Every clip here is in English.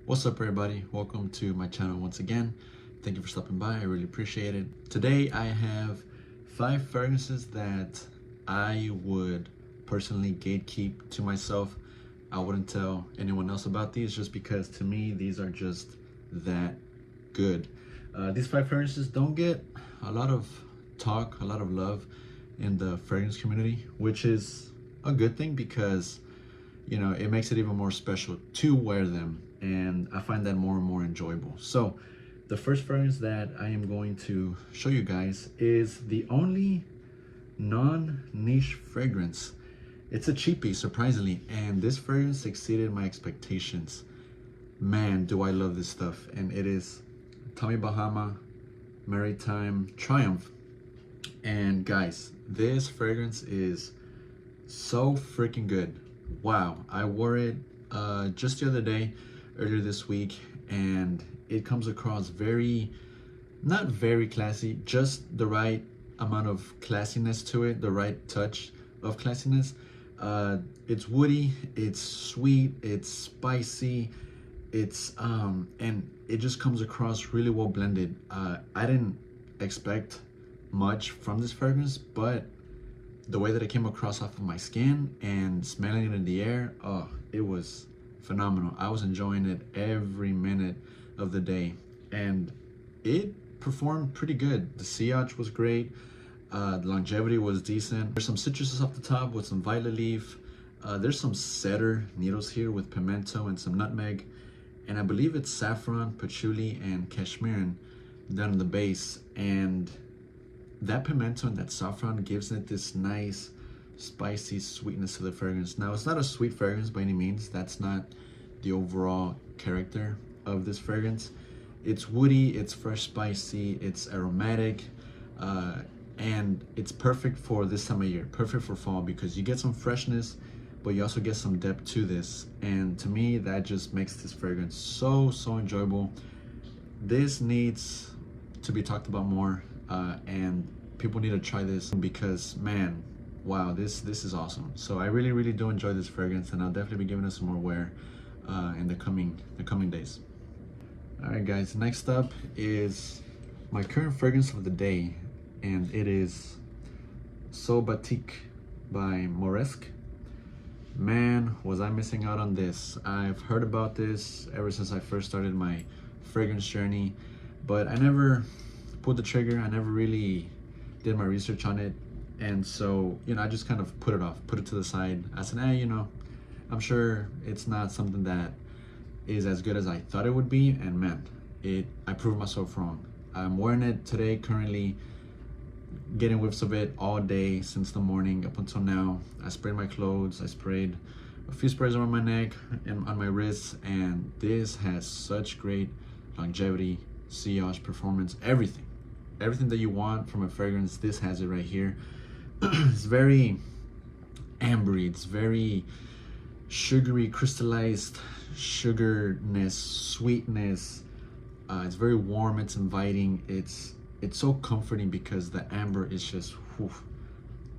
What's up, everybody? Welcome to my channel once again. Thank you for stopping by. I really appreciate it. Today I have 5 fragrances that I would personally gatekeep to myself. I wouldn't tell anyone else about these just because to me these are just that good. These 5 fragrances don't get a lot of talk, a lot of love in the fragrance community, which is a good thing because it makes it even more special to wear them, and I find that more and more enjoyable. So the first fragrance that I am going to show you guys is the only non-niche fragrance. It's a cheapie, surprisingly, and this fragrance exceeded my expectations. Man, do I love this stuff. And it is Tommy Bahama Maritime Triumph. And guys, this fragrance is so freaking good. Wow, I wore it just the other day, earlier this week, and it comes across not very classy, just the right amount of classiness to it, the right touch of classiness. It's woody, it's sweet, it's spicy, and it just comes across really well blended. I didn't expect much from this fragrance, but the way that it came across off of my skin and smelling it in the air, oh, it was phenomenal. I was enjoying it every minute of the day, and it performed pretty good. The sillage was great. The longevity was decent. There's some citruses off the top with some violet leaf. There's some cedar needles here with pimento and some nutmeg, and I believe it's saffron, patchouli, and cashmere down in the base. And that pimento and that saffron gives it this nice spicy sweetness to the fragrance. Now, it's not a sweet fragrance by any means. That's not the overall character of this fragrance. It's woody, it's fresh, spicy, it's aromatic, and it's perfect for this time of year, perfect for fall, because you get some freshness, but you also get some depth to this. And to me, that just makes this fragrance so enjoyable. This needs to be talked about more, and people need to try this because, man, wow, this is awesome. So I really do enjoy this fragrance, and I'll definitely be giving it some more wear in the coming days. All right, guys, next up is my current fragrance of the day, and it is So Batik by Moresque. Man, was I missing out on this. I've heard about this ever since I first started my fragrance journey, but I never pulled the trigger. I never really did my research on it, and so I just kind of put it to the side. I said, I'm sure it's not something that is as good as I thought it would be, and man, I proved myself wrong. I'm wearing it today, currently getting whiffs of it all day since the morning up until now. I sprayed my clothes, I sprayed a few sprays around my neck and on my wrists, and this has such great longevity, sillage, performance, everything that you want from a fragrance. This has it right here. It's very ambery, it's very sugary, crystallized sugarness, sweetness. It's very warm, it's inviting, it's so comforting because the amber is just whew,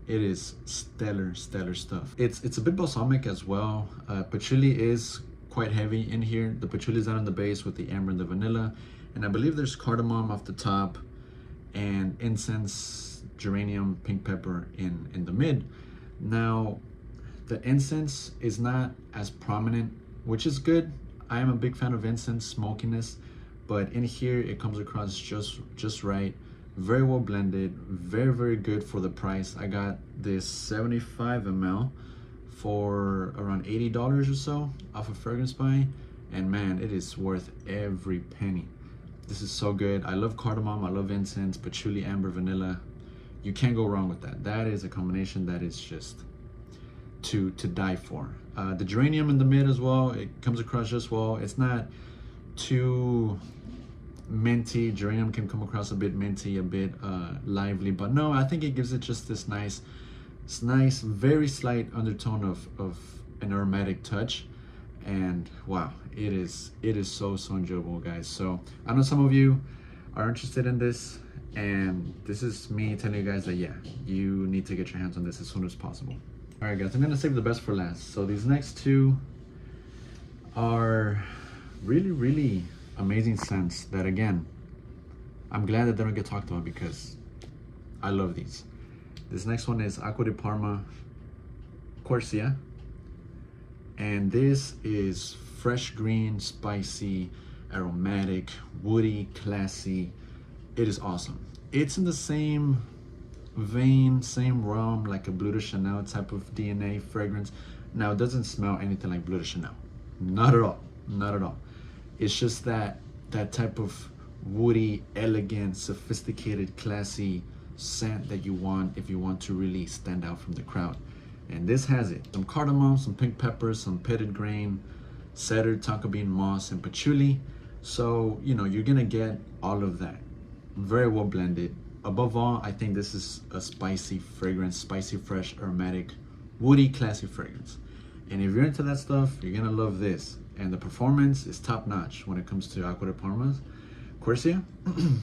it is stellar stuff. It's a bit balsamic as well. Patchouli is quite heavy in here. The patchouli is down in the base with the amber and the vanilla, and I believe there's cardamom off the top, and incense, geranium, pink pepper in the mid. Now, the incense is not as prominent, which is good. I am a big fan of incense smokiness, but in here it comes across just right. Very well blended, very good for the price. I got this 75 ml for around $80 or so off of Fragrance Buy, and man, it is worth every penny. This is so good. I love cardamom, I love incense, patchouli, amber, vanilla. You can't go wrong with that. That is a combination that is just to die for. The geranium in the mid as well, it comes across just well. It's not too minty. Geranium can come across a bit minty, a bit lively, but no, I think it gives it just this nice, very slight undertone of an aromatic touch. And wow, it is so enjoyable, guys. So I know some of you are interested in this, and this is me telling you guys that yeah, you need to get your hands on this as soon as possible. All right, guys, I'm gonna save the best for last. So these next two are really amazing scents that, again, I'm glad that they don't get talked about because I love these. This next one is Acqua di Parma Corsia, and this is fresh green, spicy, aromatic, woody, classy. It is awesome. It's in the same vein, same realm like a Bleu de Chanel type of DNA fragrance. Now, it doesn't smell anything like Bleu de Chanel. Not at all. Not at all. It's just that type of woody, elegant, sophisticated, classy scent that you want if you want to really stand out from the crowd. And this has it. Some cardamom, some pink pepper, some pitted grain, cedar, tonka bean moss, and patchouli. So, you know, you're gonna get all of that. Very well blended. Above all, I think this is a spicy fragrance, spicy, fresh, aromatic, woody, classy fragrance. And if you're into that stuff, you're gonna love this. And the performance is top notch when it comes to Acqua di Parma's Corsia.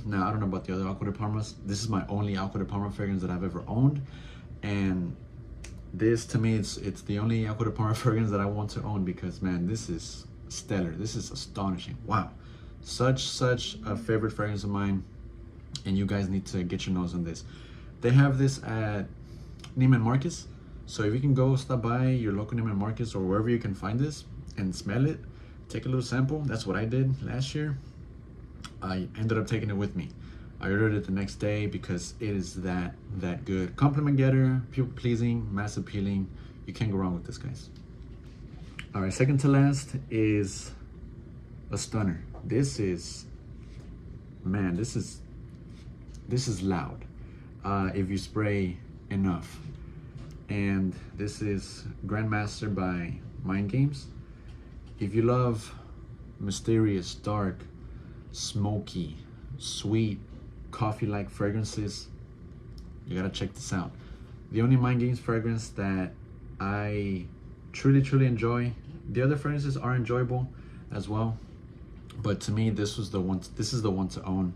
Now, I don't know about the other Acqua di Parmas. This is my only Acqua di Parma fragrance that I've ever owned. And this, to me, it's the only Acqua di Parma fragrance that I want to own because, man, this is stellar. This is astonishing. Wow. Such a favorite fragrance of mine. And you guys need to get your nose on this. They have this at Neiman Marcus. So if you can go stop by your local Neiman Marcus or wherever you can find this and smell it, take a little sample. That's what I did last year. I ended up taking it with me. I ordered it the next day because it is that good. Compliment getter, people pleasing, mass appealing. You can't go wrong with this, guys. All right, second to last is a stunner. This is, man, this is loud if you spray enough. And this is Grandmaster by Mind Games. If you love mysterious, dark, smoky, sweet, coffee-like fragrances, you gotta check this out. The only Mind Games fragrance that I truly enjoy. The other fragrances are enjoyable as well, but to me, this is the one to own.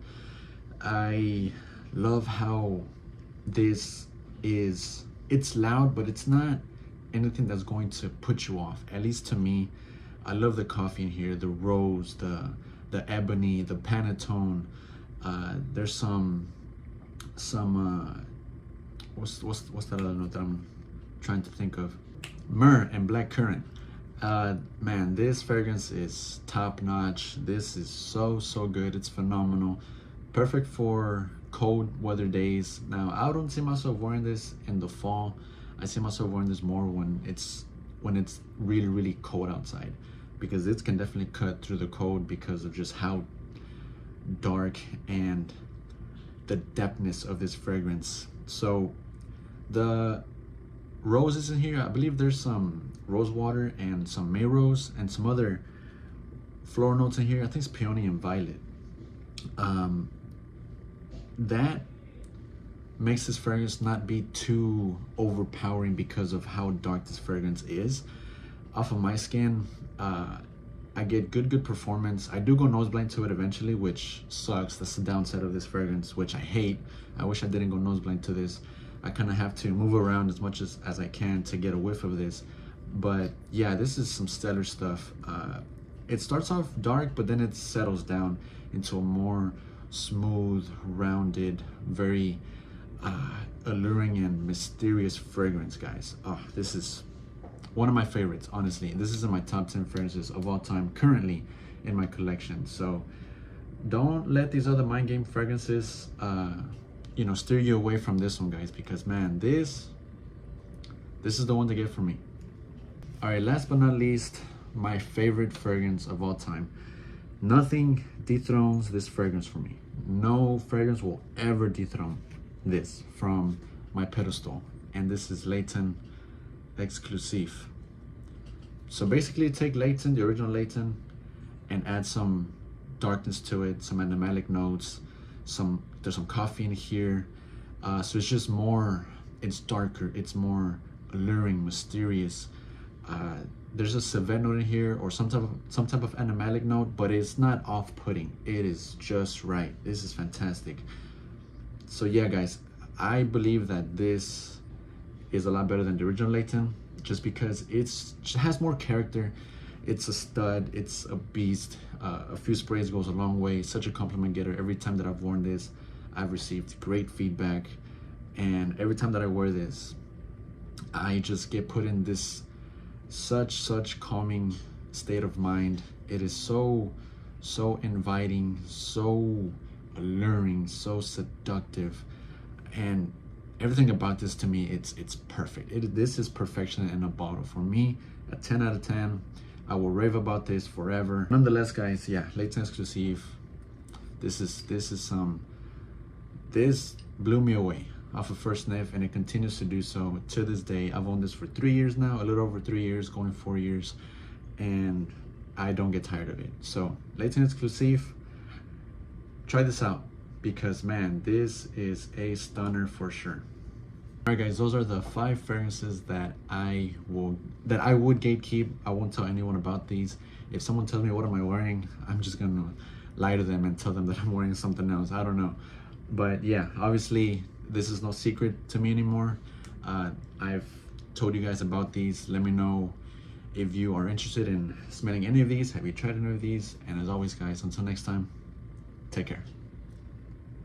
I love how this is, it's loud, but it's not anything that's going to put you off. At least to me, I love the coffee in here, the rose, the ebony, the Pantone. There's some what's that other note that I'm trying to think of? Myrrh and black currant. Man, this fragrance is top notch. This is so good. It's phenomenal. Perfect for cold weather days. Now, I don't see myself wearing this in the fall. I see myself wearing this more when it's really cold outside, because it can definitely cut through the cold because of just how dark and the depthness of this fragrance. So the roses in here, I believe there's some rose water and some May rose and some other floral notes in here. I think it's peony and violet. That makes this fragrance not be too overpowering because of how dark this fragrance is. Off of my skin, I get good performance. I do go nose blind to it eventually, which sucks. That's the downside of this fragrance, which I hate. I wish I didn't go nose blind to this. I kind of have to move around as much as I can to get a whiff of this. But yeah, this is some stellar stuff. It starts off dark, but then it settles down into a more smooth, rounded, very alluring and mysterious fragrance, guys. Oh, this is one of my favorites, honestly. This is in my top 10 fragrances of all time currently in my collection. So don't let these other Mind Game fragrances steer you away from this one, guys, because man, this is the one to get for me. All right, last but not least, my favorite fragrance of all time. Nothing dethrones this fragrance for me. No fragrance will ever dethrone this from my pedestal, and this is Layton Exclusive. So basically, take Layton, the original Layton, and add some darkness to it, some animalic notes. There's some coffee in here, so it's just more. It's darker. It's more alluring, mysterious. There's a civet note in here, or some type of animalic note, but it's not off-putting. It is just right. This is fantastic. So yeah, guys, I believe that this is a lot better than the original Layton, just because it has more character. It's a stud, it's a beast. A few sprays goes a long way. Such a compliment getter. Every time that I've worn this, I've received great feedback, and every time that I wear this, I just get put in this such calming state of mind. It is so inviting, so alluring, so seductive, and everything about this, to me, it's perfect. This is perfection in a bottle. For me, a 10 out of 10. I will rave about this forever. Nonetheless, guys, yeah, Latex Exclusive. This blew me away off of first sniff, and it continues to do so to this day. I've owned this for 3 years now, a little over 3 years, going 4 years, and I don't get tired of it. So Latex Exclusive, try this out, because man, this is a stunner for sure. All right, guys, those are the 5 fragrances that I would gatekeep. I won't tell anyone about these. If someone tells me what am I wearing, I'm just gonna lie to them and tell them that I'm wearing something else. I don't know, but yeah, obviously this is no secret to me anymore. I've told you guys about these. Let me know if you are interested in smelling any of these. Have you tried any of these? And as always, guys, until next time, take care.